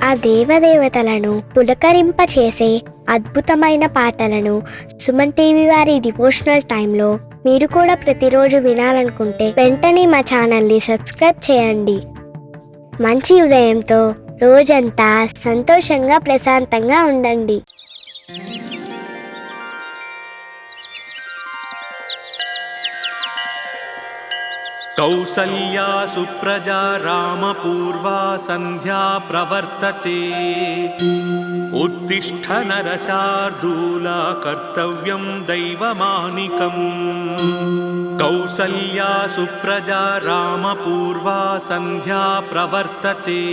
ఆ దేవదేవతలను పులకరింపచేసే అద్భుతమైన పాటలను సుమన్ టీవీ వారి డివోషనల్ టైంలో మీరు కూడా ప్రతిరోజు వినాలనుకుంటే వెంటనే మా ఛానల్ని సబ్స్క్రైబ్ చేయండి. మంచి ఉదయంతో రోజంతా సంతోషంగా ప్రశాంతంగా ఉండండి. कौसल्या सुप्रजा रामपूर्वा सन्ध्या प्रवर्तते। उत्तिष्ठ नरशार्दूला कर्तव्यं दैवमानिकम्। कौसल्या सुप्रजा रामपूर्वा सन्ध्या प्रवर्तते।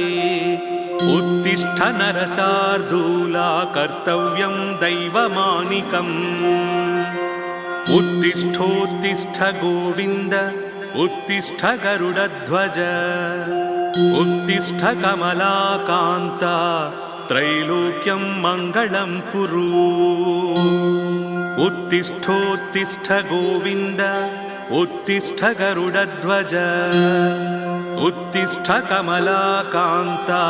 उत्तिष्ठ नरशार्दूला कर्तव्यं दैवमानिकम्। उत्तिष्ठोत्तिष्ठ गोविन्द उत्तिष्ठ गरुडध्वज। उत्तिष्ठ कमलाकान्ता त्रैलोक्यं मङ्गलं कुरु। उत्तिष्ठोत्तिष्ठ गोविन्द उत्तिष्ठ गरुडध्वज। उत्तिष्ठ कमलाकान्ता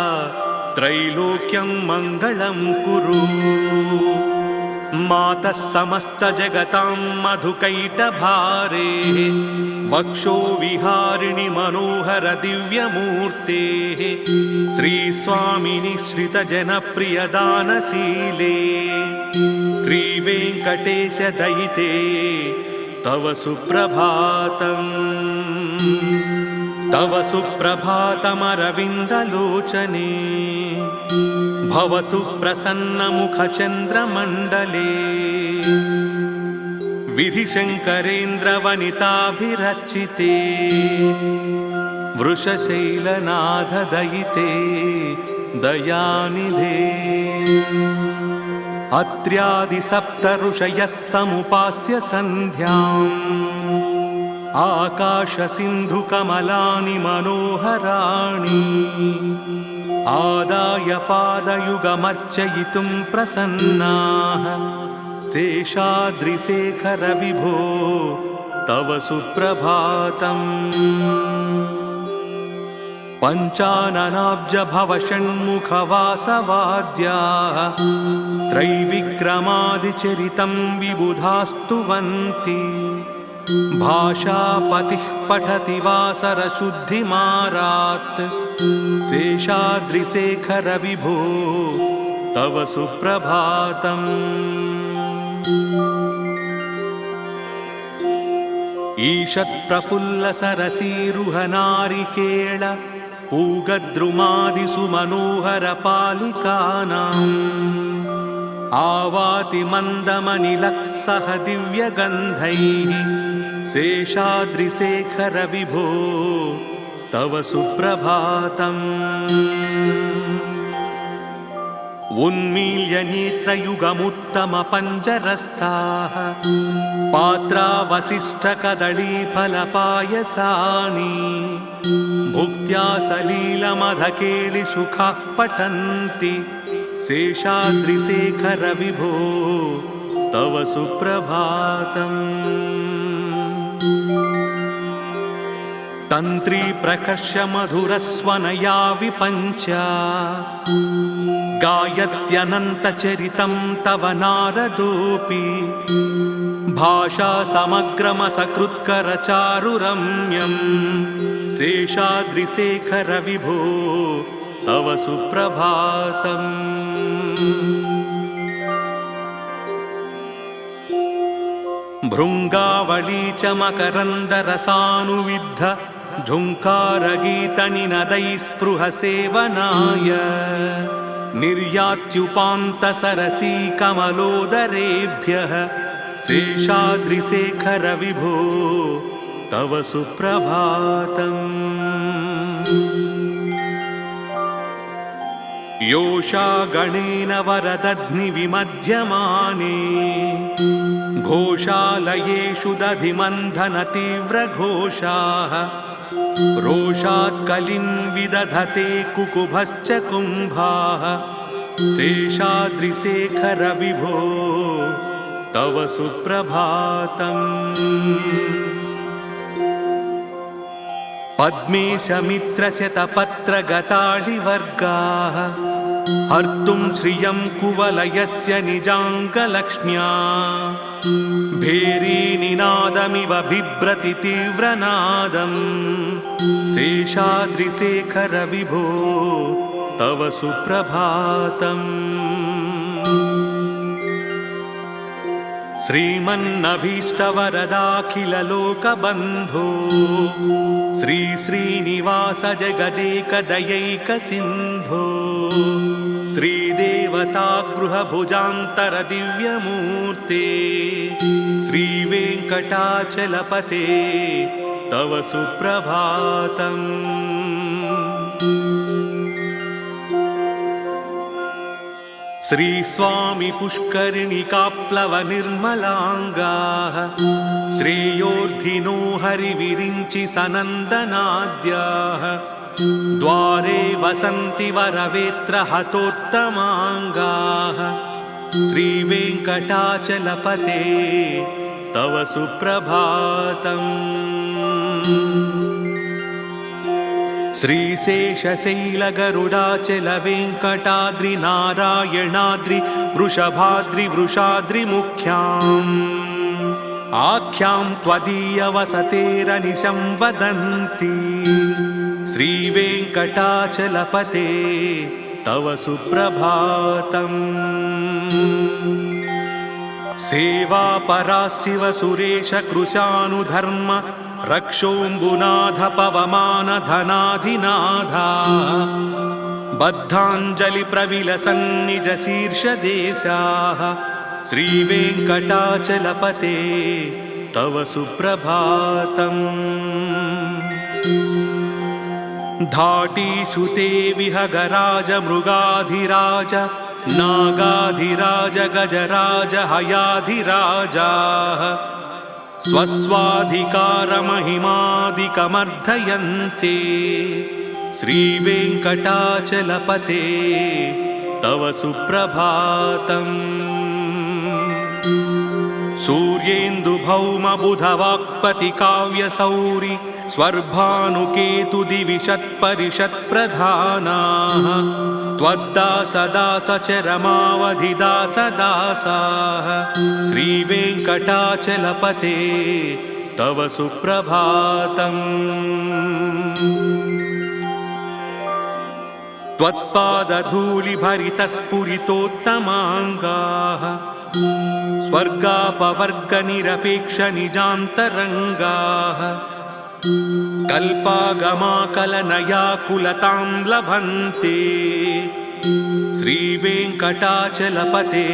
त्रैलोक्यं मङ्गलं कुरु। मातः समस्त जगतां मधुकैटभारे। वक्षो विहारिणि मनोहर दिव्यमूर्तेः। श्रीस्वामिनि श्रितजनप्रियदानशीले। श्रीवेङ्कटेश दयिते तव सुप्रभातम्। तव सुप्रभातमरविन्दलोचने। भवतु प्रसन्नमुखचन्द्रमण्डले। विधिशङ्करेन्द्रवनिताभिरचिते। वृषशैलनाथदयिते दयानिधे। अत्र्यादिसप्तऋषयः समुपास्य सन्ध्याम्। आकाशसिन्धुकमलानि मनोहराणि। आदाय पादयुगमर्चयितुं प्रसन्नाः। शेषाद्रिशेखर विभो तव सुप्रभातम्। पञ्चाननाब्ज भव षण्मुखवासवाद्याः। त्रैविक्रमादिचरितं विबुधास्तुवन्ति। भाषापतिः पठति वासरशुद्धिमारात्। शेषाद्रिशेखर विभो तव सुप्रभातम्। ईषत्प्रफुल्लसरसीरुहनारिकेळ पूगद्रुमादिसुमनोहरपालिकानाम्। आवाति मन्दमनिलक्सह दिव्यगन्धैः। शेषाद्रिशेखर विभो तव सुप्रभातम्। उन्मील्य नेत्रयुगमुत्तमपञ्जरस्थाः। पात्रावसिष्ठकदळीफलपायसानि। भुक्त्या सलीलमधकेलिशुखाः पठन्ति। शेषाद्रिशेखर विभो तव सुप्रभातम्। तन्त्री प्रकर्ष मधुरस्वनया विपञ्च। गायत्यनन्तचरितं तव नारदोऽपि। भाषा समग्रमसकृत्करचारुरम्यम्। शेषाद्रिशेखर विभो तव सुप्रभातम्। भृङ्गावली च मकरन्दरसानुविद्ध। झुङ्कारगीतनिनदैः स्पृहसेवनाय। निर्यात्युपान्तसरसी कमलोदरेभ्यः। शेषाद्रिशेखर विभो तव सुप्रभातम्। योषा गणेन वरदध्निविमध्यमाने। घोषालयेषु दधिमन्थनतीव्रघोषाः। रोषात् कलिं विदधते कुकुभश्च कुम्भाः। शेषाद्रिशेखर विभो तव सुप्रभातम्। पद्मेशमित्रशतपत्रगताळिवर्गाः। हर्तुं श्रियं कुवलयस्य निजाङ्गलक्ष्म्या भेरीनिनादमिव बिभ्रति तीव्रनादम् शेषाद्रिशेखर विभो तव सुप्रभातम् श्रीमन्नभीष्टवरदाखिललोकबन्धो श्री श्रीनिवास जगदेकदयैकसिन्धो श्रीदेवतागृहभुजान्तरदिव्यमूर्ते श्रीवेङ्कटाचलपते तव सुप्रभातम् श्रीस्वामी पुष्करिणिकाप्लवनिर्मलाङ्गाः श्रेयोर्धिनो हरिविरिञ्चि सनन्दनाद्याः द्वारे वसन्ति वरवेत्रहतोत्तमाङ्गाः श्रीवेङ्कटाचलपते तव सुप्रभातम् श्रीशेषशैलगरुडाचलवेङ्कटाद्रिनारायणाद्रि वृषभाद्रिवृषाद्रिमुख्याम् आख्यां त्वदीयवसतेरनिशं वदन्ति श्रीवेङ्कटाचलपते तव सुप्रभातम् सेवापरा शिव सुरेश कृशानुधर्म रक्षोऽम्बुनाथ पवमान धनाधिनाथा बद्धाञ्जलि प्रविलसन्निज शीर्षदेशाः श्रीवेङ्कटाचलपते तव सुप्रभातम् धाटीषु ते विहगराज मृगाधिराज नागाधिराज गजराज हयाधिराजाः स्वस्वाधिकारमहिमादिकमर्धयन्ते श्रीवेङ्कटाचलपते तव सुप्रभातम् सूर्येन्दुभौमबुधवाक्पतिकाव्यसौरि स्वर्भानुकेतुदिविषत्परिषत्प्रधानाः त्वद्दासदासचरमावधिदासदासाः श्रीवेङ्कटाचलपते तव सुप्रभातम् त्वत्पादधूलिभरितस्फुरितोत्तमाङ्गाः स्वर्गापवर्गनिरपेक्षनिजान्तरङ्गाः कल्पागमाकलनयाकुलतां लभन्ते श्रीवेङ्कटाचलपते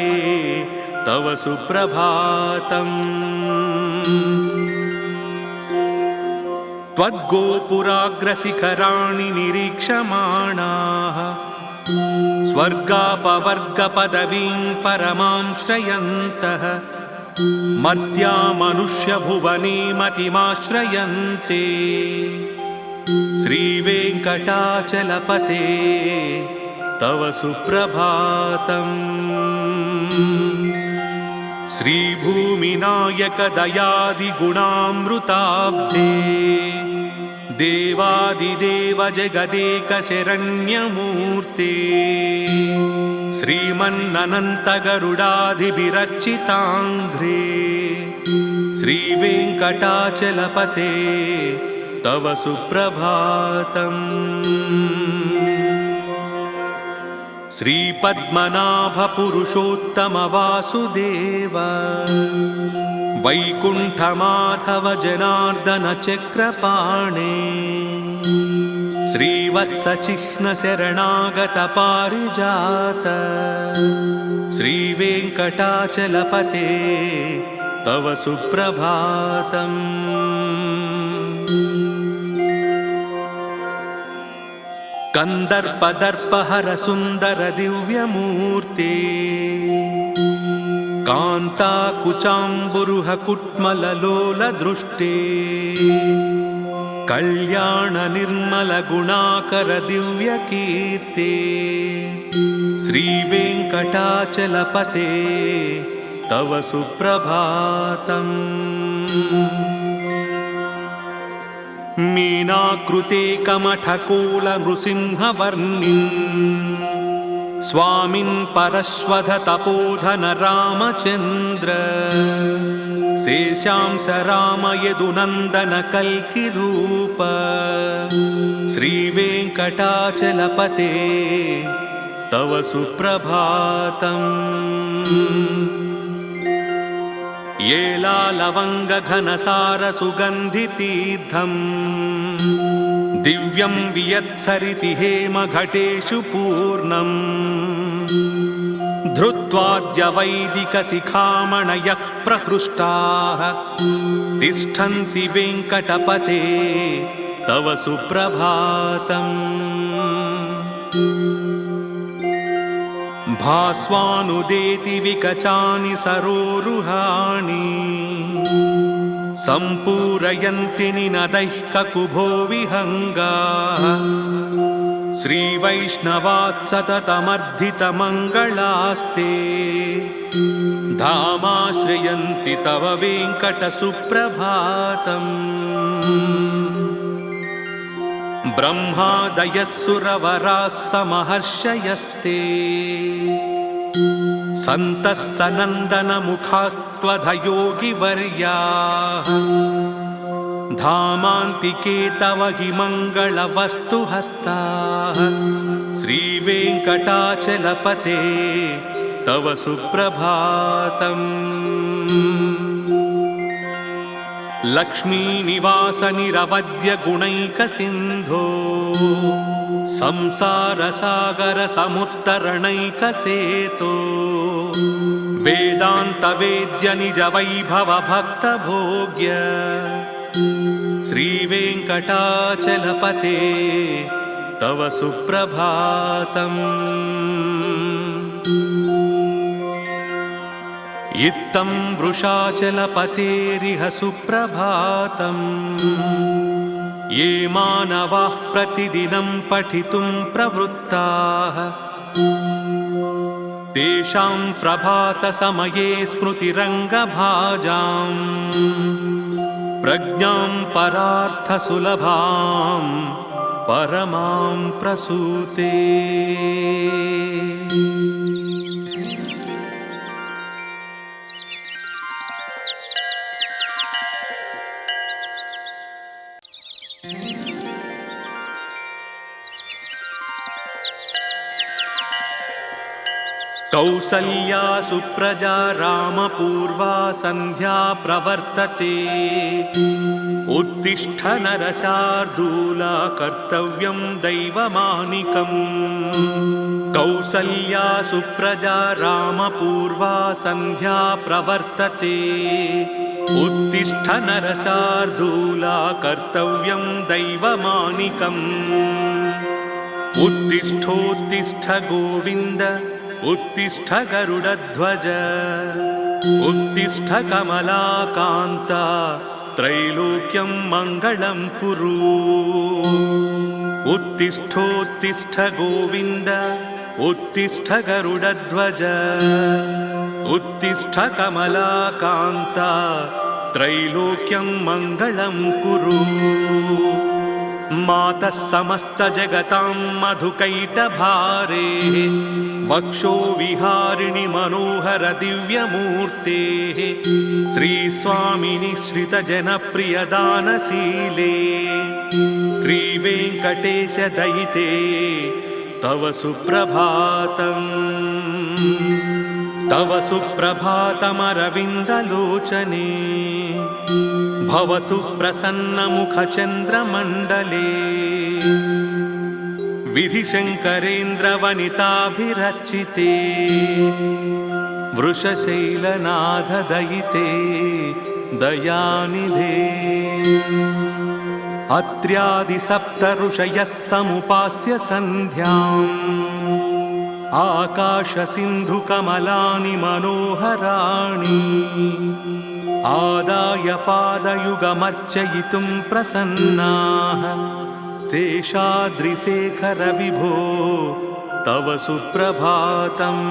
तव सुप्रभातम् त्वद्गोपुराग्रशिखराणि निरीक्षमाणाः स्वर्गापवर्गपदवीं परमां श्रयन्तः मर्त्या मनुष्यभुवने मतिमाश्रयन्ते श्रीवेङ्कटाचलपते तव सुप्रभातम् श्रीभूमिनायक दयादिगुणामृताब्धे देवादिदेव जगदेकशरण्यमूर्ते श्रीमन्ननन्तगरुडाधिभिरर्चिताङ्घ्रे श्रीवेङ्कटाचलपते तव सुप्रभातम् श्रीपद्मनाभपुरुषोत्तमवासुदेव वैकुण्ठमाधव जनार्दन चक्रपाणे श्रीवत्सचिह्नशरणागत पारिजात श्रीवेङ्कटाचलपते तव सुप्रभातम् कन्दर्पदर्पहर सुन्दर दिव्यमूर्ते कान्ताकुचाम्बुरुह कुट्मललोलदृष्टे कल्याण निर्मल गुणाकर दिव्यकीर्ते श्रीवेङ्कटाचलपते तव सुप्रभातम् मीनाकृते कमठकोल नृसिंहवर्णिम् स्वामिन् परश्वध तपोधन रामचन्द्र शेषांश राम यदुनन्दन कल्किरूप श्रीवेङ्कटाचलपते तव सुप्रभातम्। येलालवङ्गघनसारसुगन्धितीर्थम् दिव्यं वियत्सरिति हेमघटेषु पूर्णम् धृत्वाद्यवैदिकशिखामणयः प्रहृष्टाः तिष्ठन्ति वेङ्कटपते तव सुप्रभातम्। भास्वानुदेति विकचानि सरोरुहाणि सम्पूरयन्ति निनदैः ककुभो विहङ्गाः श्रीवैष्णवात् सततमर्धितमङ्गलास्ते धामाश्रयन्ति तव वेङ्कटसुप्रभातम्। ब्रह्मादयः सुरवराः समहर्षयस्ते सन्तः सनन्दनमुखास्त्वधयोगिवर्याः धामान्तिके तव हि मङ्गलवस्तुहस्ताः श्रीवेङ्कटाचलपते तव सुप्रभातम्। लक्ष्मीनिवासनिरवद्यगुणैकसिन्धो संसारसागरसमुत्तरणैकसेतो वेदान्तवेद्यनिजवैभवभक्तभोग्य श्रीवेङ्कटाचलपते तव सुप्रभातम्। इत्थं वृषाचलपतेरिह सुप्रभातम्। ये मानवाः प्रतिदिनं पठितुं प्रवृत्ताः तेषां प्रभातसमये स्मृतिरङ्गभाजाम् प्रज्ञां परार्थसुलभां परमां प्रसूते। कौसल्या सुप्रजा रामपूर्वा सन्ध्या प्रवर्तते उत्तिष्ठ नरशार्दूला कर्तव्यं दैवमानिकम्। कौसल्या सुप्रजा रामपूर्वा सन्ध्या प्रवर्तते उत्तिष्ठ नरशार्दूला कर्तव्यं दैवमानिकम्। उत्तिष्ठोत्तिष्ठ गोविन्द उत्तिष्ठ गरुडध्वज उत्तिष्ठ कमलाकान्ता त्रैलोक्यं मङ्गलं कुरु। उत्तिष्ठोत्तिष्ठ गोविन्द उत्तिष्ठ गरुडध्वज उत्तिष्ठ कमलाकान्ता त्रैलोक्यं मङ्गलं कुरु। मातः समस्तजगतां मधुकैटभारे वक्षो विहारिणि मनोहर दिव्यमूर्तेः श्रीस्वामिनि श्रितजनप्रियदानशीले श्रीवेङ्कटेश दयिते तव सुप्रभातम्। तव सुप्रभातमरविन्दलोचने भवतु प्रसन्नमुखचन्द्रमण्डले विधिशङ्करेन्द्रवनिताभिरचिते वृषशैलनाथदयिते दयानिधे। अत्र्यादिसप्तऋषयः समुपास्य सन्ध्याम् आकाशसिन्धुकमलानि मनोहराणि आदाय पादयुगमर्चयितुं प्रसन्नाः शेषाद्रिशेखर विभो तव सुप्रभातम्।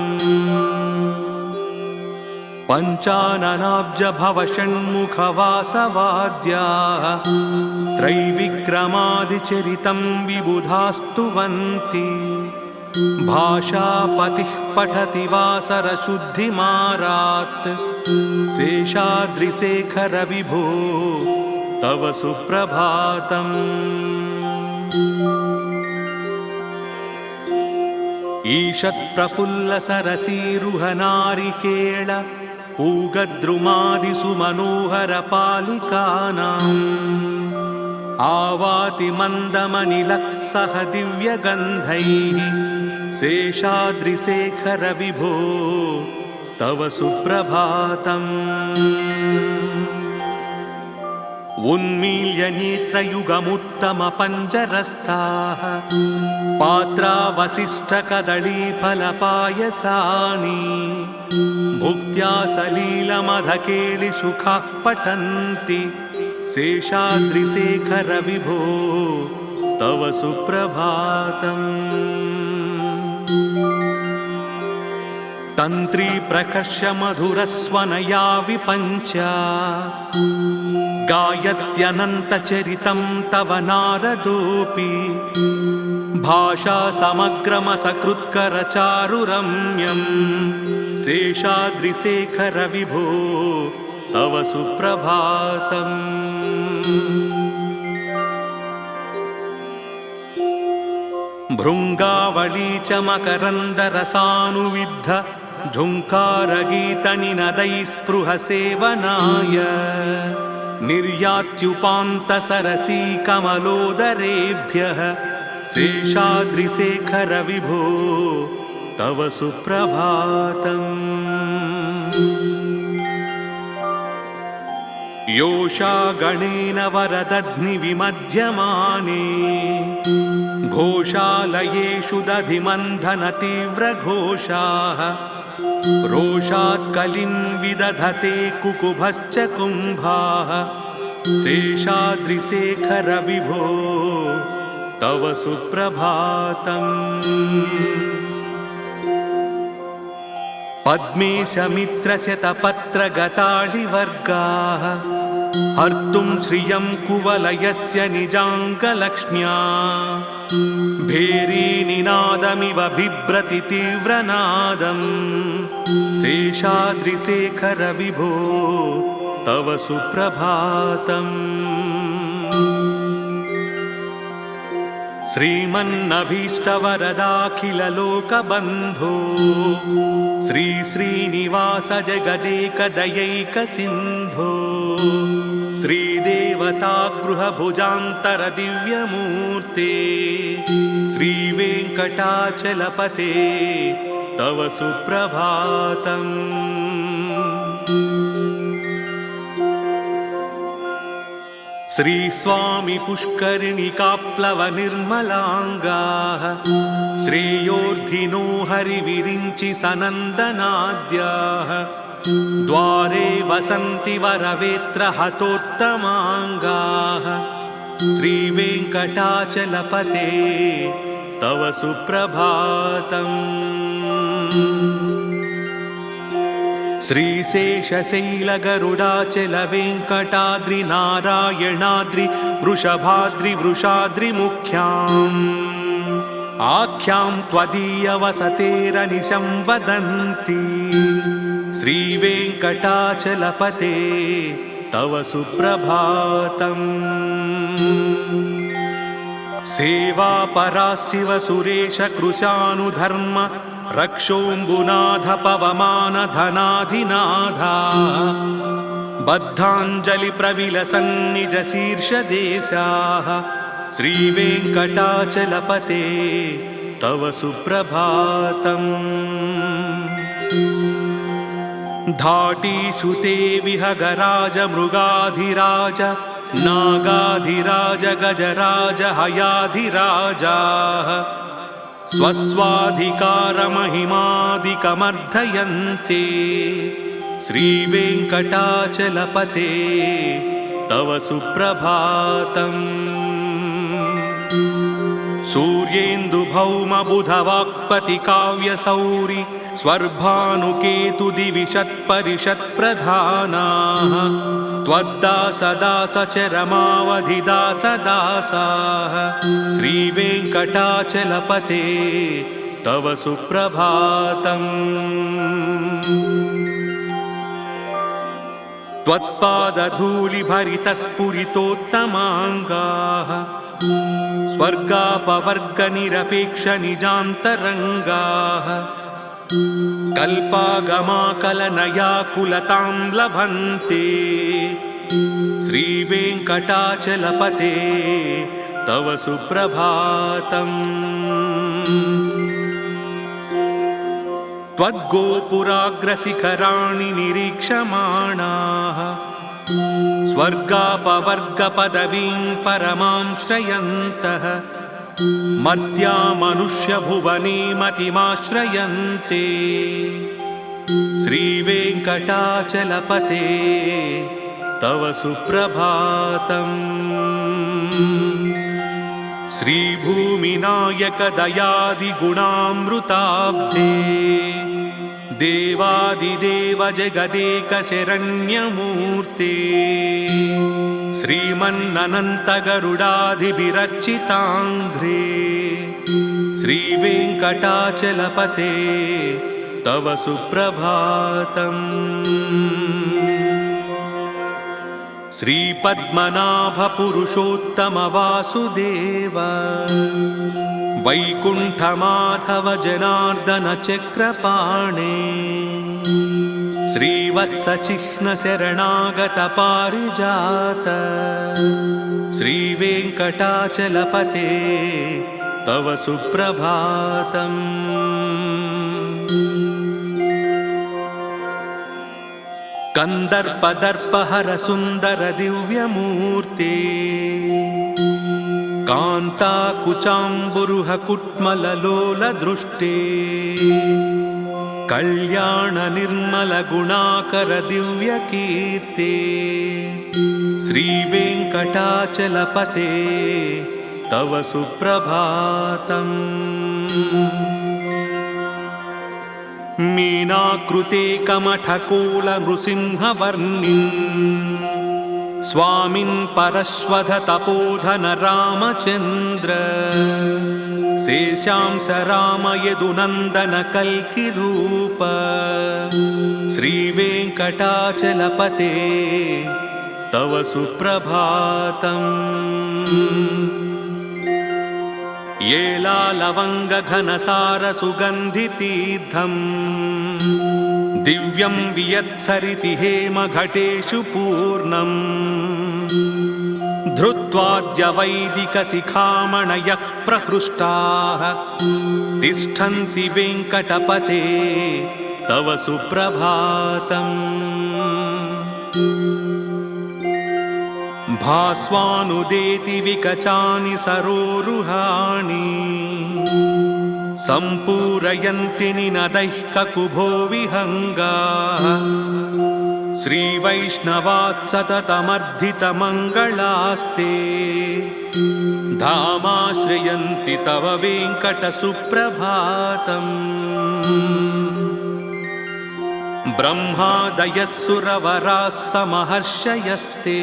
पञ्चाननाब्जभवषण्मुखवासवाद्याः त्रैविक्रमादिचरितं विबुधास्तुवन्ति भाषापतिः पठति वासरशुद्धिमारात् शेषाद्रिशेखर विभो तव सुप्रभातम्। ईषत्प्रफुल्लसरसीरुहनारिकेळ पूगद्रुमादिषु मनोहरपालिकानाम् आवाति मन्दमनिलक्सह दिव्यगन्धैः शेषाद्रिशेखर विभो तव सुप्रभातम्। उन्मील्य नेत्रयुगमुत्तमपञ्जरस्थाः पात्रावसिष्ठकदळीफलपायसानि भुक्त्या सलीलमधकेलिसुखाः पठन्ति शेषाद्रिशेखर विभो तव सुप्रभातम्। तन्त्री प्रकर्ष्य मधुरस्वनया विपञ्च गायत्यनन्तचरितं तव नारदोऽपि भाषा समग्रमसकृत्करचारुरम्यं शेषाद्रिशेखर विभो तव सुप्रभातम्। भृङ्गावळी च मकरन्दरसानुविद्ध झुङ्कारगीतनिनदैस्पृहसेवनाय निर्यात्युपान्तसरसीकमलोदरेभ्यः शेषाद्रिशेखर विभो तव सुप्रभातम्। योषा गणेन वरदध्निविमध्यमाने घोषालयेषु दधिमन्थनतीव्रघोषाः रोषात् कलिं विदधते कुकुभश्च कुम्भाः शेषाद्रिशेखर विभो तव सुप्रभातम्। पद्मेशमित्रशतपत्रगताळिवर्गाः हर्तुं श्रियं कुवलयस्य निजाङ्गलक्ष्म्या भेरीनिनादमिव बिभ्रति तीव्रनादम् शेषाद्रिशेखर विभो तव सुप्रभातम्। श्रीमन्नभीष्टवरदाखिललोकबन्धो श्री श्रीनिवास जगदेकदयैकसिन्धो श्रीदेवतागृहभुजान्तरदिव्यमूर्ते श्रीवेङ्कटाचलपते तव सुप्रभातम्। श्रीस्वामी पुष्करिणिकाप्लवनिर्मलाङ्गाः श्रेयोर्धिनो हरिविरिञ्चि सनन्दनाद्याः द्वारे वसन्ति वरवेत्रहतोत्तमाङ्गाः श्रीवेङ्कटाचलपते तव सुप्रभातम्। श्रीशेषशैलगरुडाचलवेङ्कटाद्रिनारायणाद्रि वृषभाद्रिवृषाद्रिमुख्याम् आख्यां त्वदीयवसतेरनिशं वदन्ति श्रीवेङ्कटाचलपते तव सुप्रभातम्। सेवापरा शिव सुरेश कृशानुधर्म रक्षोऽम्बुनाथ पवमान धनाधिनाथा बद्धाञ्जलिप्रविलसन्निज शीर्षदेशाः श्रीवेङ्कटाचलपते तव सुप्रभातम्। धाटीषु ते विहगराज मृगाधिराज नागाधिराज गजराज हयाधिराजाः स्वस्वाधिकारमहिमादिकमर्धयन्ते श्रीवेङ्कटाचलपते तव सुप्रभातम्। सूर्येन्दुभौमबुधवाक्पतिकाव्यसौरि स्वर्भानुकेतुदिविषत्परिषत्प्रधानाः त्वद्दासदासचरमावधिदासदासाः श्रीवेङ्कटाचलपते तव सुप्रभातम्। त्वत्पादधूलिभरितस्फुरितोत्तमाङ्गाः स्वर्गापवर्गनिरपेक्षनिजान्तरङ्गाः कल्पागमाकलनयाकुलतां लभन्ते। श्रीवेङ्कटाचलपते तव सुप्रभातम्। त्वद्गोपुराग्रशिखराणि निरीक्षमाणाः स्वर्गापवर्गपदवीं परमां श्रयन्तः मर्त्या मनुष्यभुवने मतिमाश्रयन्ते। श्रीवेङ्कटाचलपते तव सुप्रभातम्। श्रीभूमिनायकदयादिगुणामृताब्धे देवादिदेव जगदेकशरण्यमूर्ते। श्रीमन्ननन्तगरुडाधिभिरर्चिताङ्घ्रे श्रीवेङ्कटाचलपते तव सुप्रभातम्। श्रीपद्मनाभपुरुषोत्तमवासुदेव वैकुण्ठमाधव जनार्दन चक्रपाणे श्रीवत्सचिह्नशरणागत पारिजात श्रीवेङ्कटाचलपते तव सुप्रभातम्। कन्दर्पदर्पहर सुन्दर दिव्यमूर्ते कान्ताकुचाम्बुरुह कुट्मललोलदृष्टे कल्याण निर्मल गुणाकर दिव्यकीर्ते श्रीवेङ्कटाचलपते तव सुप्रभातम्। मीनाकृते कमठकोल नृसिंहवर्णिन् स्वामिन् परश्वध तपोधन रामचन्द्र शेषांस राम यदुनन्दन कल्किरूप श्रीवेङ्कटाचलपते तव सुप्रभातम्। येलालवङ्गघनसार सुगन्धितीर्थम् दिव्यं वियत्सरिति हेमघटेषु पूर्णम् धृत्वाद्यवैदिकशिखामणयः प्रहृष्टाः तिष्ठन्ति वेङ्कटपते तव सुप्रभातम्। भास्वानुदेति विकचानि सरोरुहाणि सम्पूरयन्ति निनदैः ककुभो विहङ्गाः श्रीवैष्णवात् सततमर्धितमङ्गलास्ते धामाश्रयन्ति तव वेङ्कटसुप्रभातम्। ब्रह्मादयः सुरवराः समहर्षयस्ते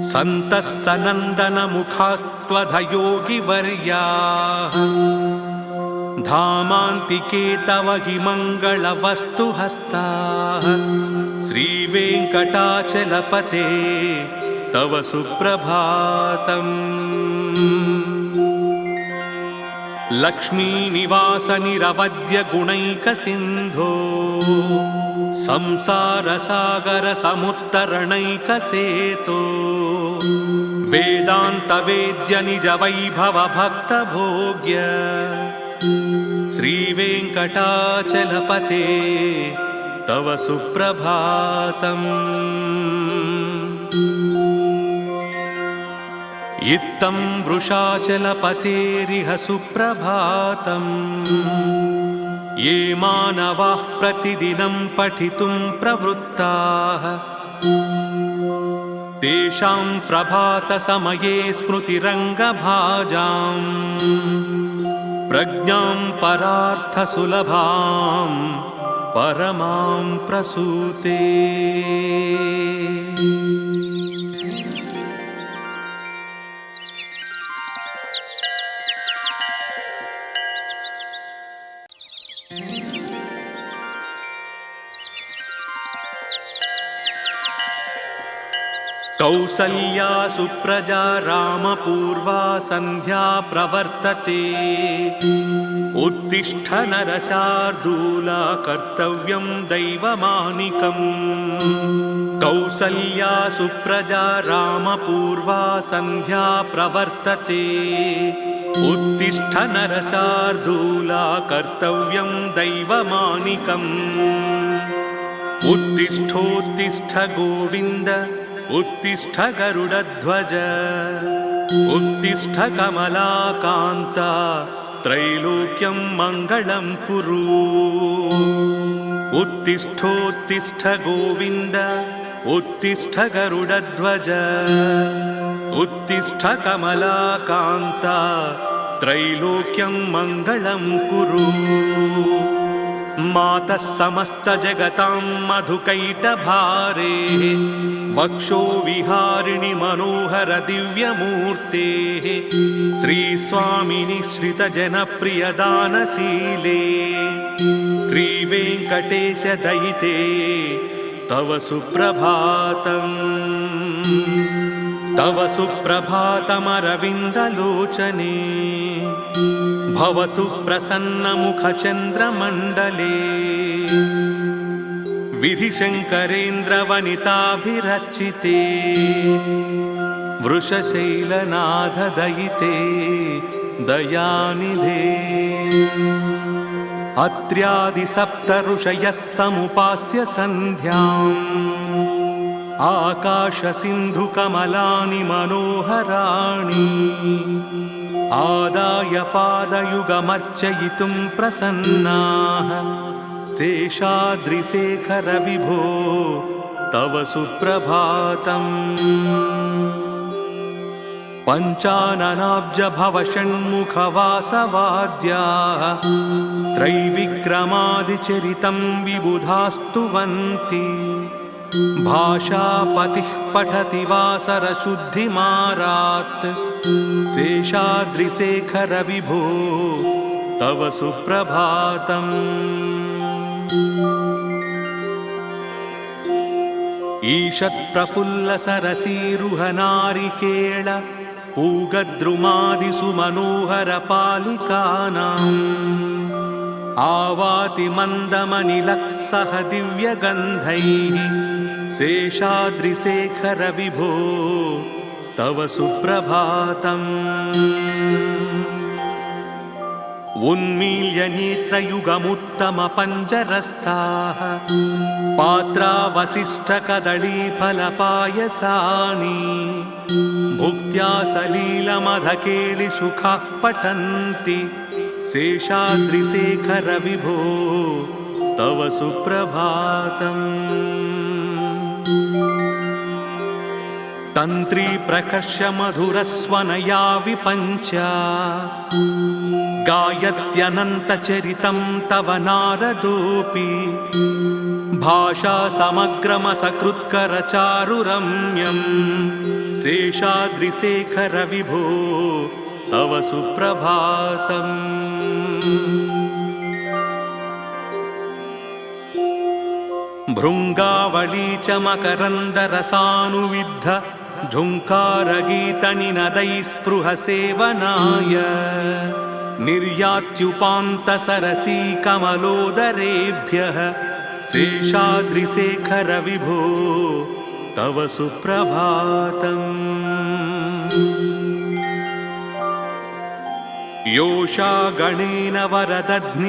सन्तः सनन्दनमुखास्त्वधयोगिवर्याः धामान्तिके तव हि मङ्गलवस्तुहस्ताः श्रीवेङ्कटाचलपते तव सुप्रभातम्। लक्ष्मीनिवास निरवद्य गुणैकसिन्धो संसारसागर समुत्तरणैकसेतो वेदान्तवेद्य निज वैभव भक्तभोग्य श्रीवेङ्कटाचलपते तव सुप्रभातम्। इत्थं वृषाचलपतेरिह सुप्रभातम्। ये मानवाः प्रतिदिनं पठितुं प्रवृत्ताः तेषां प्रभातसमये स्मृतिरङ्गभाजां प्रज्ञां परार्थसुलभां परमां प्रसूते। कौसल्या सुप्रजा रामपूर्वा सन्ध्या प्रवर्तते उत्तिष्ठ नरशार्दूला कर्तव्यं दैवमानिकम् कौसल्या सुप्रजा रामपूर्वा सन्ध्या प्रवर्तते उत्तिष्ठ नरशार्दूला कर्तव्यं दैवमानिकम् उत्तिष्ठोत्तिष्ठ गोविन्द उत्तिष्ठ गरुडध्वज उत्तिष्ठ कमलाकान्ता त्रैलोक्यं मङ्गलं कुरु उत्तिष्ठोत्तिष्ठ गोविन्द उत्तिष्ठ गरुडध्वज उत्तिष्ठ कमलाकान्ता त्रैलोक्यं मङ्गलं कुरु मातः समस्तजगतां मधुकैटभारे वक्षो विहारिणि मनोहर दिव्यमूर्तेः श्रीस्वामिनि श्रितजनप्रियदानशीले श्रीवेङ्कटेश दयिते तव सुप्रभातम् तव सुप्रभातमरविन्दलोचने भवतु प्रसन्नमुखचन्द्रमण्डले विधिशङ्करेन्द्रवनिताभिरचिते वृषशैलनाथदयिते दयानिधे अत्र्यादिसप्तऋषयः समुपास्य सन्ध्याम् आकाशसिन्धुकमलानि मनोहराणि आदाय पादयुगमर्चयितुं प्रसन्नाः शेषाद्रिशेखर विभो तव सुप्रभातम् पञ्चाननाब्ज भवषण्मुखवासवाद्याः त्रैविक्रमादिचरितं विबुधास्तुवन्ति भाषापतिः पठति वासरशुद्धिमारात् शेषाद्रिशेखर विभो तव सुप्रभातम् ईषत्प्रफुल्लसरसीरुहनारिकेळ पूगद्रुमादिषु मनोहरपालिकानाम् आवाति मन्दमनिलक्सह दिव्यगन्धैः शेषाद्रिशेखर विभो तव सुप्रभातम् उन्मील्य नेत्रयुगमुत्तमपञ्जरस्थाः पात्रावसिष्ठकदळीफलपायसानि भुक्त्या सलीलमधकेलिसुखाः पठन्ति शेषाद्रिशेखर विभो तव सुप्रभातम् तन्त्री प्रकर्ष मधुरस्वनया विपञ्च गायत्यनन्तचरितं तव नारदोऽपि भाषा समग्रमसकृत्करचारुरम्यं शेषाद्रिशेखर विभो तव सुप्रभातम् भृङ्गावळी च मकरन्दरसानुविद्ध झुङ्कारगीतनिनदैः स्पृहसेवनाय निर्यात्युपान्तसरसी कमलोदरेभ्यः शेषाद्रिशेखर विभो तव सुप्रभातम् योषा गणेन वरदध्निविमध्यमाने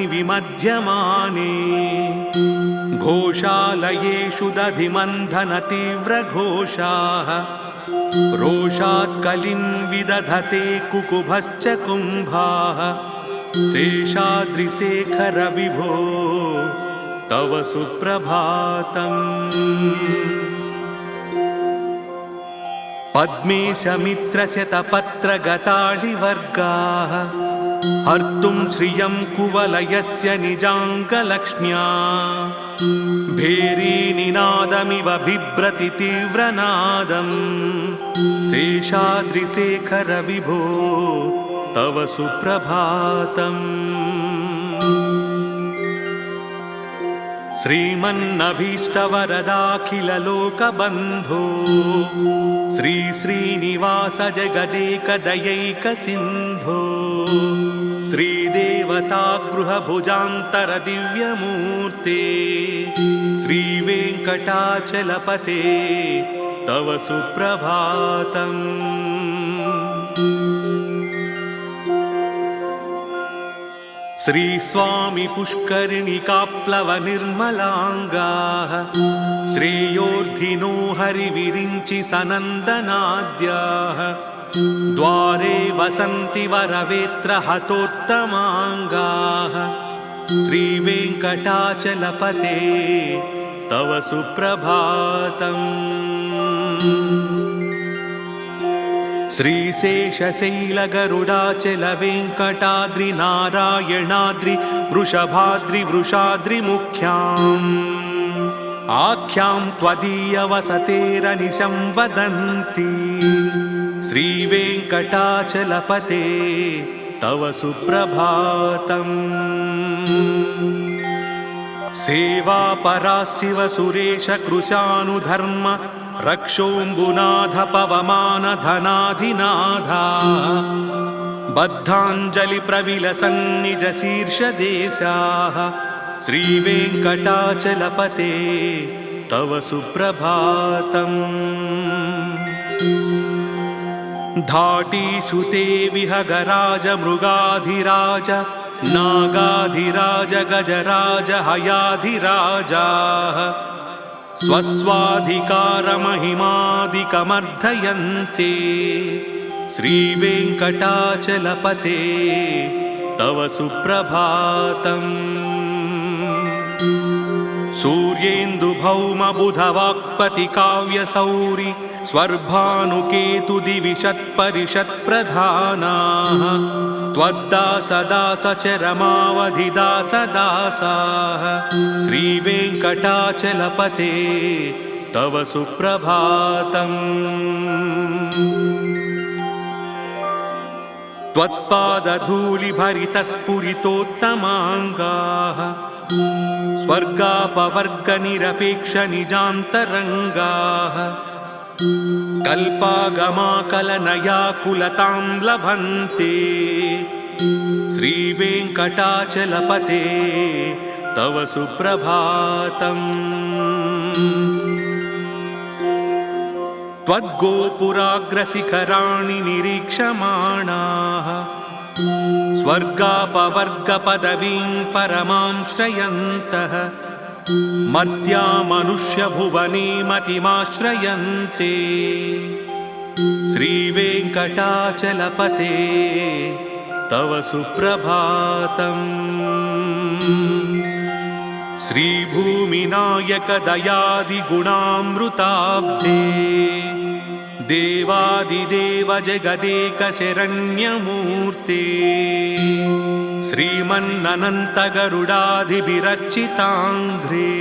घोषालयेषु दधिमन्थनतीव्रघोषाः रोषात् कलिं विदधते कुकुभश्च कुम्भाः शेषाद्रिशेखर विभो तव सुप्रभातम् पद्मेशमित्रशतपत्रगताळिवर्गाः हर्तुं श्रियं कुवलयस्य निजाङ्गलक्ष्म्या भेरीनिनादमिव बिभ्रति तीव्रनादं शेषाद्रिशेखर विभो तव सुप्रभातम् श्रीमन्नभीष्टवरदाखिललोकबन्धो श्री श्रीनिवास जगदेकदयैकसिन्धो श्रीदेवतागृहभुजान्तरदिव्यमूर्ते श्रीवेङ्कटाचलपते तव सुप्रभातम्। श्रीस्वामी पुष्करिणिकाप्लवनिर्मलाङ्गाः श्रेयोर्धिनो हरिविरिञ्चि सनन्दनाद्याः द्वारे वसन्ति वरवेत्रहतोत्तमाङ्गाः श्रीवेङ्कटाचलपते तव सुप्रभातम्। श्रीशेषशैलगरुडाचलवेङ्कटाद्रिनारायणाद्रि वृषभाद्रिवृषाद्रिमुख्याम् आख्यां त्वदीयवसतेरनिशं वदन्ति श्रीवेङ्कटाचलपते तव सुप्रभातम्। सेवापराशिव सुरेश कृशानुधर्म रक्षोऽम्बुनाथ पवमान धनाधिनाधा बद्धाञ्जलिप्रविलसन्निज शीर्षदेशाः श्रीवेङ्कटाचलपते तव सुप्रभातम्। धाटीषु ते विहगराज मृगाधिराज नागाधिराज गजराज हयाधिराजाः स्वस्वाधिकारमहिमादिकमर्धयन्ते श्रीवेङ्कटाचलपते तव सुप्रभातम्। सूर्येन्दुभौमबुधवाक्पतिकाव्यसौरि स्वर्भानुकेतुदिविषत्परिषत्प्रधानाः त्वद्दासदासचरमावधिदासदासाः श्रीवेङ्कटाचलपते तव सुप्रभातम्। त्वत्पादधूलिभरितस्फुरितोत्तमाङ्गाः स्वर्गापवर्गनिरपेक्षनिजान्तरङ्गाः कल्पागमाकलनयाकुलतां लभन्ते श्रीवेङ्कटाचलपते तव सुप्रभातम्। त्वद्गोपुराग्रशिखराणि निरीक्षमाणाः स्वर्गापवर्गपदवीं परमां श्रयन्तः मर्त्या मनुष्यभुवने मतिमाश्रयन्ते श्रीवेङ्कटाचलपते तव सुप्रभातम्। श्रीभूमिनायकदयादिगुणामृताब्धे देवादिदेव जगदेकशरण्यमूर्ते श्रीमन्ननन्तगरुडाधिभिरर्चिताङ्घ्रे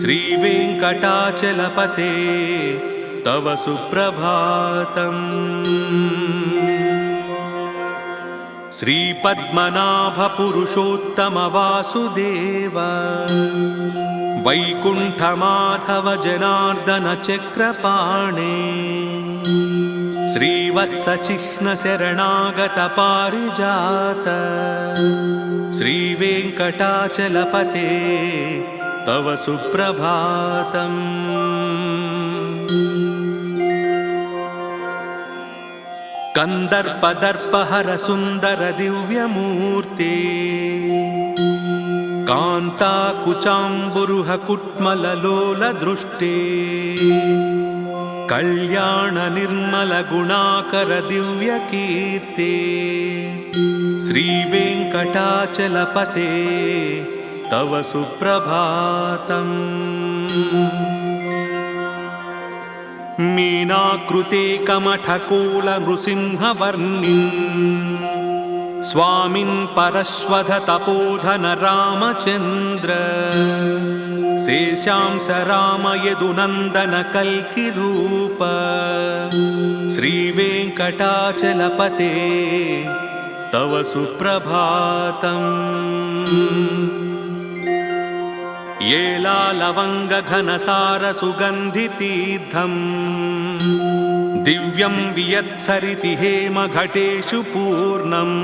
श्रीवेङ्कटाचलपते तव सुप्रभातम्। श्रीपद्मनाभपुरुषोत्तमवासुदेव वैकुण्ठमाधव जनार्दन चक्रपाणे श्रीवत्सचिह्नशरणागतपारिजात श्रीवेङ्कटाचलपते तव सुप्रभातम्। कन्दर्पदर्पहर सुन्दर दिव्यमूर्ते कान्ताकुचाम्बुरुह कुट्मललोलदृष्टे कल्याण निर्मल गुणाकर दिव्यकीर्ते श्रीवेङ्कटाचलपते तव सुप्रभातम्। मीनाकृते कमठकोल नृसिंहवर्णिन् स्वामिन् परश्वध तपोधन रामचन्द्र शेषांस राम यदुनन्दन कल्किरूप श्रीवेङ्कटाचलपते तव सुप्रभातम्। येलालवङ्गघनसारसुगन्धितीर्थम् दिव्यं वियत्सरिति हेमघटेषु पूर्णम्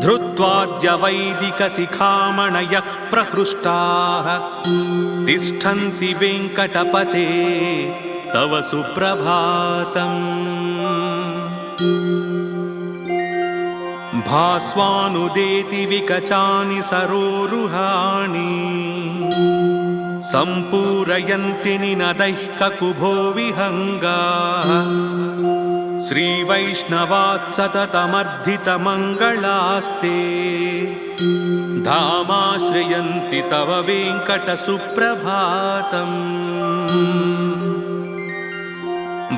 धृत्वाद्यवैदिकशिखामणयः प्रहृष्टाः तिष्ठन्ति वेङ्कटपते तव सुप्रभातम्। भास्वानुदेति विकचानि सरोरुहाणि सम्पूरयन्ति निनदैः ककुभो विहङ्गाः श्रीवैष्णवात् सततमर्धितमङ्गलास्ते धामाश्रयन्ति तव वेङ्कटसुप्रभातम्।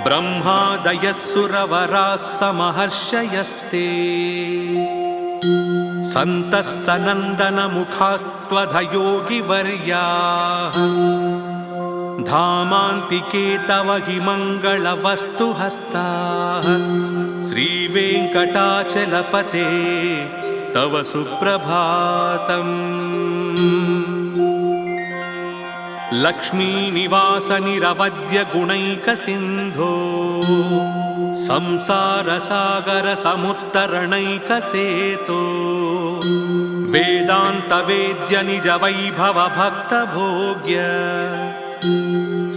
ब्रह्मादयः सुरवराः समहर्षयस्ते सन्तः सनन्दनमुखास्त्वधयोगिवर्याः धामान्तिके तव हि मङ्गलवस्तुहस्ताः श्रीवेङ्कटाचलपते तव सुप्रभातम्। लक्ष्मीनिवासनिरवद्यगुणैकसिन्धो संसारसागरसमुत्तरणैकसेतो वेदान्तवेद्यनिजवैभवभक्तभोग्य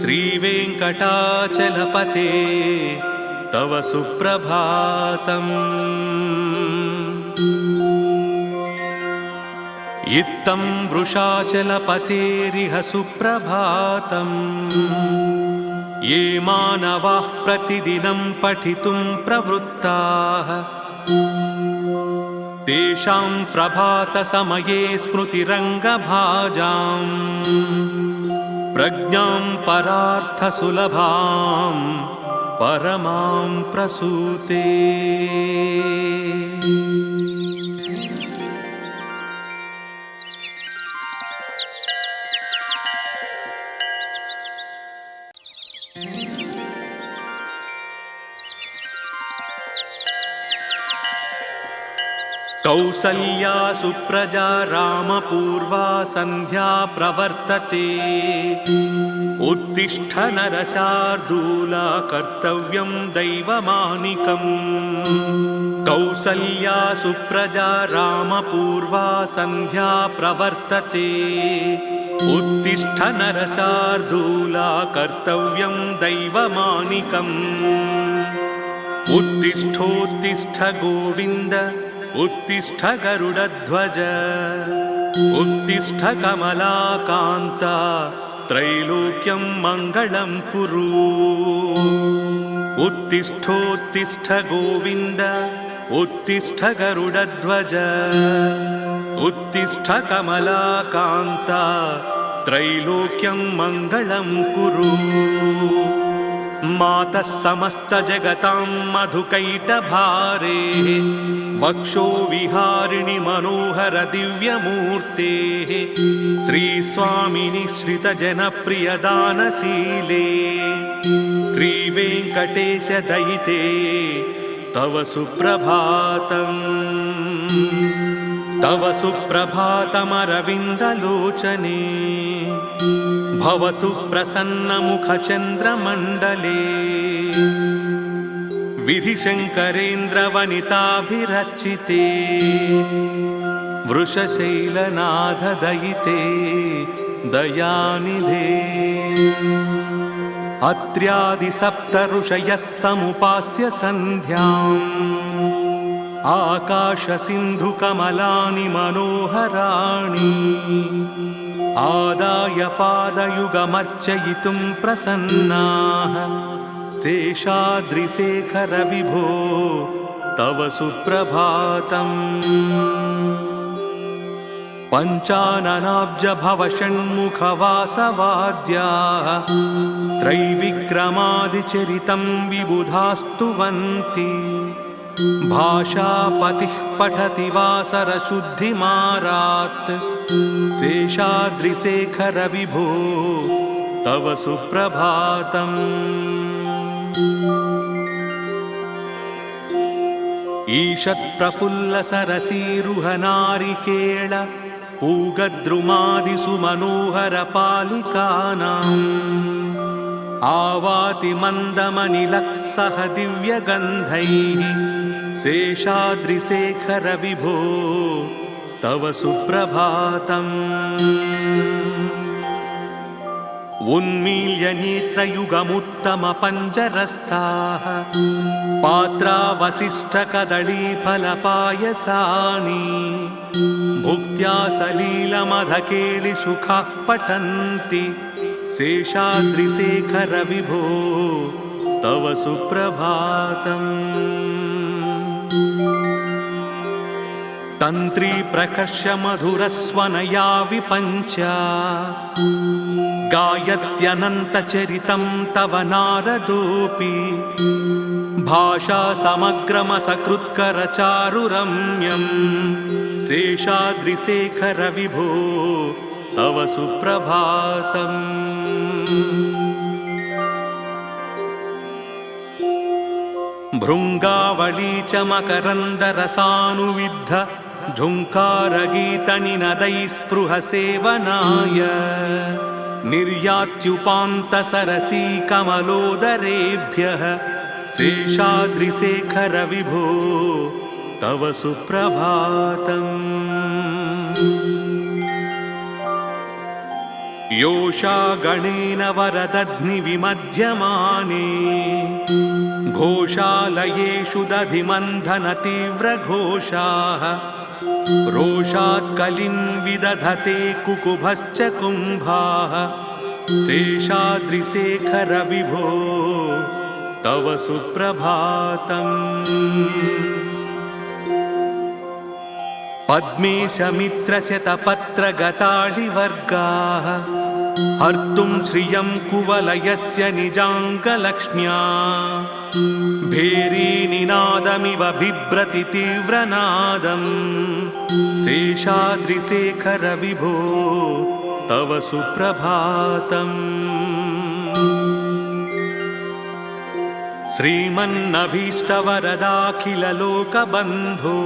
श्रीवेङ्कटाचलपते तव सुप्रभातम्। इत्थं वृषाचलपतेरिह सुप्रभातम्। ये मानवाः प्रतिदिनं पठितुं प्रवृत्ताः तेषां प्रभातसमये स्मृतिरङ्गभाजाम् प्रज्ञां परार्थसुलभां परमां प्रसूते। कौसल्या सुप्रजा रामपूर्वा सन्ध्या प्रवर्तते उत्तिष्ठ नरशार्दूला कर्तव्यं दैवमानिकम्। कौसल्या सुप्रजा रामपूर्वा सन्ध्या प्रवर्तते उत्तिष्ठ नरशार्दूला कर्तव्यं दैवमानिकम्। उत्तिष्ठोत्तिष्ठ गोविन्द उत्तिष्ठ गरुडध्वज उत्तिष्ठ कमलाकान्ता त्रैलोक्यं मङ्गलं कुरु। उत्तिष्ठोत्तिष्ठ गोविन्द उत्तिष्ठ गरुडध्वज उत्तिष्ठ कमलाकान्ता त्रैलोक्यं मङ्गलं कुरु। मातः समस्तजगतां मधुकैटभारे वक्षो विहारिणि मनोहर दिव्यमूर्तेः श्रीस्वामिनि श्रितजनप्रियदानशीले श्रीवेङ्कटेश दयिते तव सुप्रभातम्। तव सुप्रभातमरविन्दलोचने भवतु प्रसन्नमुखचन्द्रमण्डले विधिशङ्करेन्द्रवनिताभिरचिते वृषशैलनाथदयिते दयानिधे। अत्र्यादिसप्तऋषयः समुपास्य सन्ध्याम् आकाशसिन्धुकमलानि मनोहराणि आदाय पादयुगमर्चयितुं प्रसन्नाः शेषाद्रिशेखर विभो तव सुप्रभातम्। पञ्चाननाब्ज भवषण्मुखवासवाद्याः त्रैविक्रमादिचरितं विबुधास्तुवन्ति भाषापतिः पठति वासरशुद्धिमारात् शेषाद्रिशेखर विभो तव सुप्रभातम्। ईषत्प्रफुल्लसरसीरुहनारिकेळ पूगद्रुमादिषु मनोहरपालिकानाम् आवाति मन्दमनिलक्सह दिव्यगन्धैः शेषाद्रिशेखर विभो तव सुप्रभातम्। उन्मील्य नेत्रयुगमुत्तमपञ्जरस्थाः पात्रावसिष्ठकदळीफलपायसानि भुक्त्या सलीलमधकेलिसुखाः पठन्ति शेषाद्रिशेखर विभो तव सुप्रभातम्। तन्त्री प्रकर्ष मधुरस्वनया विपञ्च गायत्यनन्तचरितं तव नारदोऽपि भाषा समग्रमसकृत्करचारुरम्यं शेषाद्रिशेखर विभो तव सुप्रभातम्। भृङ्गावळी च मकरन्दरसानुविद्ध झुङ्कारगीतनिनदैस्पृहसेवनाय निर्यात्युपान्तसरसी कमलोदरेभ्यः शेषाद्रिशेखर विभो तव सुप्रभातम्। योषा गणेन वरदध्निविमध्यमाने घोषालयेषु दधिमन्थनतीव्रघोषाः रोषात् कलिं विदधते कुकुभश्च कुम्भाः शेषाद्रिशेखर विभो तव सुप्रभातम्। पद्मेशमित्रशतपत्रगताळिवर्गाः हर्तुं श्रियं कुवलयस्य निजाङ्गलक्ष्म्या भेरीनिनादमिव बिभ्रति तीव्रनादं शेषाद्रिशेखर विभो तव सुप्रभातम्। श्रीमन्नभीष्टवरदाखिललोकबन्धो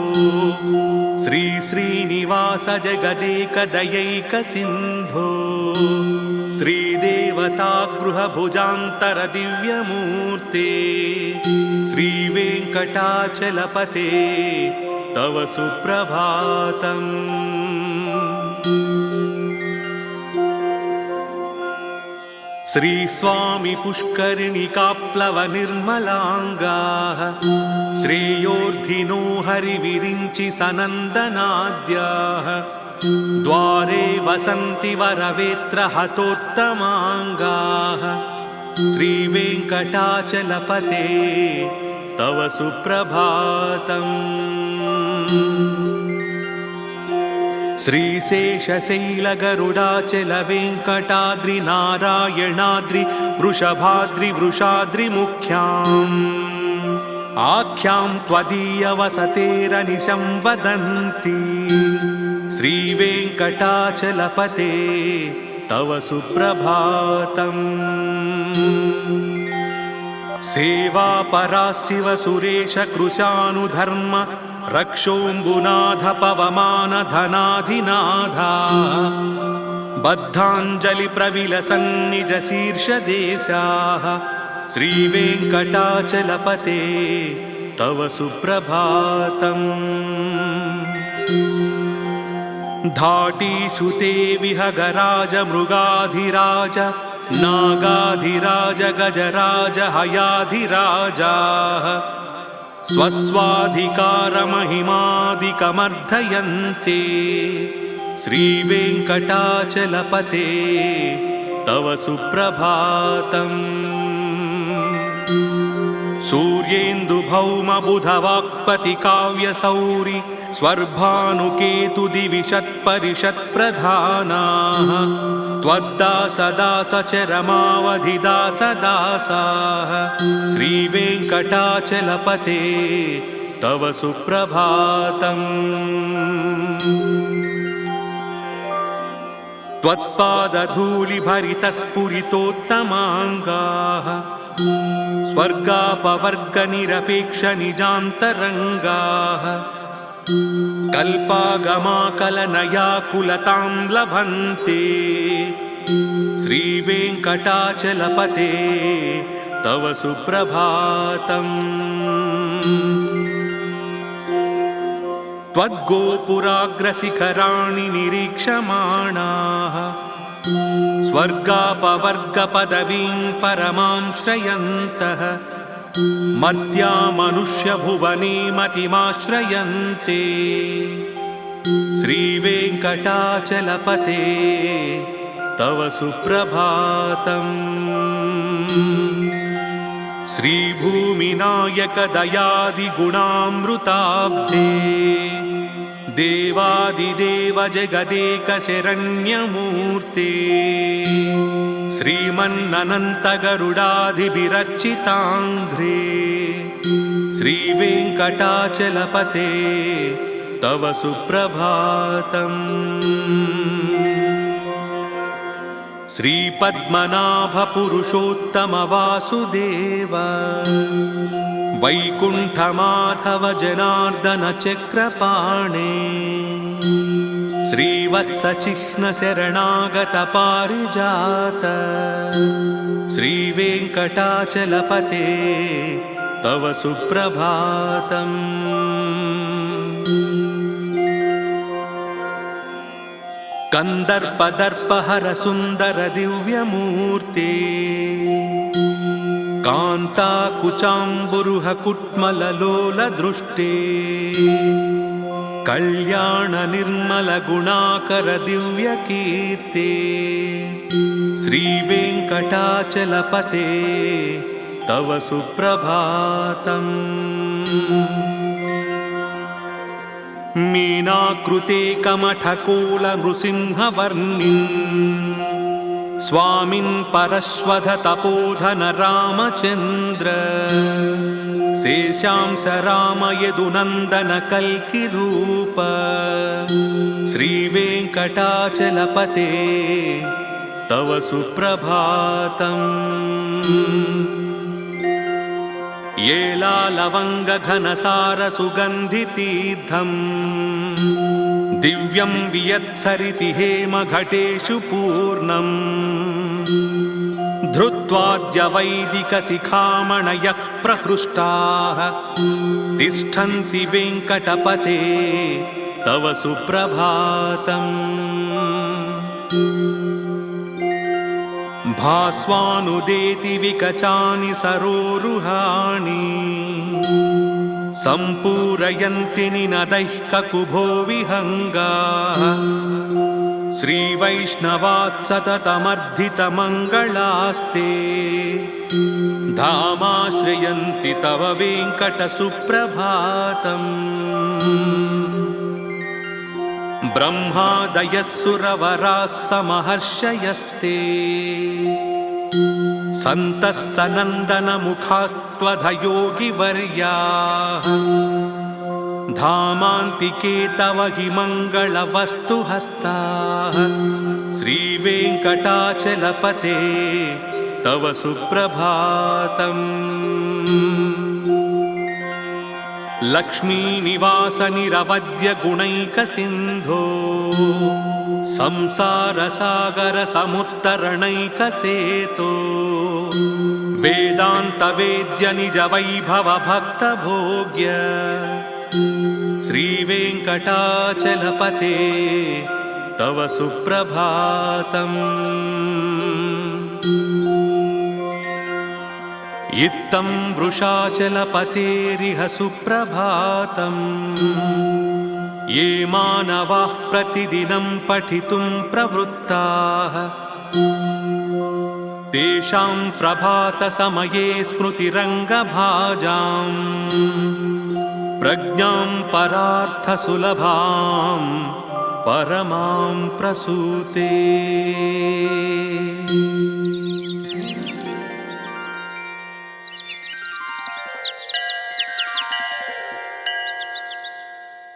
श्री श्रीनिवास जगदेकदयैकसिन्धो श्रीदेवतागृहभुजान्तर दिव्यमूर्ते श्रीवेङ्कटाचलपते तव सुप्रभातम्। श्रीस्वामी पुष्करिणिकाप्लवनिर्मलाङ्गाः श्रेयोर्धिनो हरिविरिञ्चि सनन्दनाद्याः द्वारे वसन्ति वरवेत्रहतोत्तमाङ्गाः श्रीवेङ्कटाचलपते तव सुप्रभातम्। श्रीशेषशैलगरुडाचलवेङ्कटाद्रिनारायणाद्रि वृषभाद्रि वृषाद्रिमुख्याम् आख्यां त्वदीयवसतेरनिशं वदन्ति श्रीवेङ्कटाचलपते तव सुप्रभातम्। सेवापरा शिव सुरेश कृशानुधर्म रक्षोऽम्बुनाथ पवमान धनाधिनाथा बद्धाञ्जलि प्रविलसन्निज शीर्षदेशाः श्रीवेङ्कटाचलपते तव सुप्रभातम्। धाटीषु ते विहगराज मृगाधिराज नागाधिराज गजराज हयाधिराजाः स्वस्वाधिकारमहिमादिकमर्धयन्ते श्रीवेङ्कटाचलपते तव सुप्रभातम्। सूर्येन्दुभौमबुधवाक्पतिकाव्यसौरि स्वर्भानुकेतुदिविषत्परिषत्प्रधानाः त्वद्दासदासचरमावधिदासदासाः श्रीवेङ्कटाचलपते तव सुप्रभातम्। त्वत्पादधूलिभरितस्फुरितोत्तमाङ्गाः स्वर्गापवर्गनिरपेक्षनिजान्तरङ्गाः कल्पागमाकलनयाकुलतां लभन्ते श्रीवेङ्कटाचलपते तव सुप्रभातम् त्वद्गोपुराग्रशिखराणि निरीक्षमाणाः स्वर्गापवर्गपदवीं परमां श्रयन्तः मर्त्या मनुष्यभुवने मतिमाश्रयन्ते श्रीवेङ्कटाचलपते तव सुप्रभातम् श्रीभूमिनायकदयादिगुणामृताब्धे देवादिदेव जगदेकशरण्यमूर्ते श्रीमन्ननन्तगरुडादिभिरर्चिताङ्घ्रे श्रीवेङ्कटाचलपते तव सुप्रभातम् श्रीपद्मनाभपुरुषोत्तमवासुदेव वैकुण्ठमाधव जनार्दन चक्रपाणे श्रीवत्सचिह्नशरणागतपारिजात श्रीवेङ्कटाचलपते तव सुप्रभातम् कन्दर्पदर्पहर सुन्दर दिव्यमूर्ते कान्ताकुचाम्बुरुह कुट्मललोलदृष्टे कल्याण निर्मल गुणाकर दिव्यकीर्ते श्रीवेङ्कटाचलपते तव सुप्रभातम् मीनाकृते कमठकोलनृसिंहवर्णिन् स्वामिन् परश्वध तपोधन रामचन्द्र शेषांस राम यदुनन्दन कल्किरूप श्रीवेङ्कटाचलपते तव सुप्रभातम् येलालवङ्गघनसारसुगन्धितीर्थम् दिव्यं वियत्सरिति हेमघटेषु पूर्णम् धृत्वाद्यवैदिकशिखामणयः प्रहृष्टाः तिष्ठन्ति वेङ्कटपते तव सुप्रभातम् भास्वानुदेति विकचानि सरोरुहाणि सम्पूरयन्ति निनदैः ककुभो विहङ्गाः श्रीवैष्णवात् सततमर्धितमङ्गलास्ते धामाश्रयन्ति तव वेङ्कटसुप्रभातम् ब्रह्मादयः सुरवराः समहर्षयस्ते सन्तः सनन्दनमुखास्त्वधयोगिवर्याः धामान्तिके तव हि मङ्गलवस्तुहस्ताः श्रीवेङ्कटाचलपते तव सुप्रभातम् लक्ष्मीनिवास निरवद्य गुणैकसिन्धो संसारसागर समुत्तरणैकसेतो वेदान्तवेद्य निज वैभव भक्तभोग्य श्रीवेङ्कटाचलपते तव सुप्रभातम् इत्थं वृषाचलपतेरिह सुप्रभातम् ये मानवाः प्रतिदिनं पठितुं प्रवृत्ताः तेषां प्रभातसमये स्मृतिरङ्गभाजाम् प्रज्ञां परार्थसुलभां परमां प्रसूते।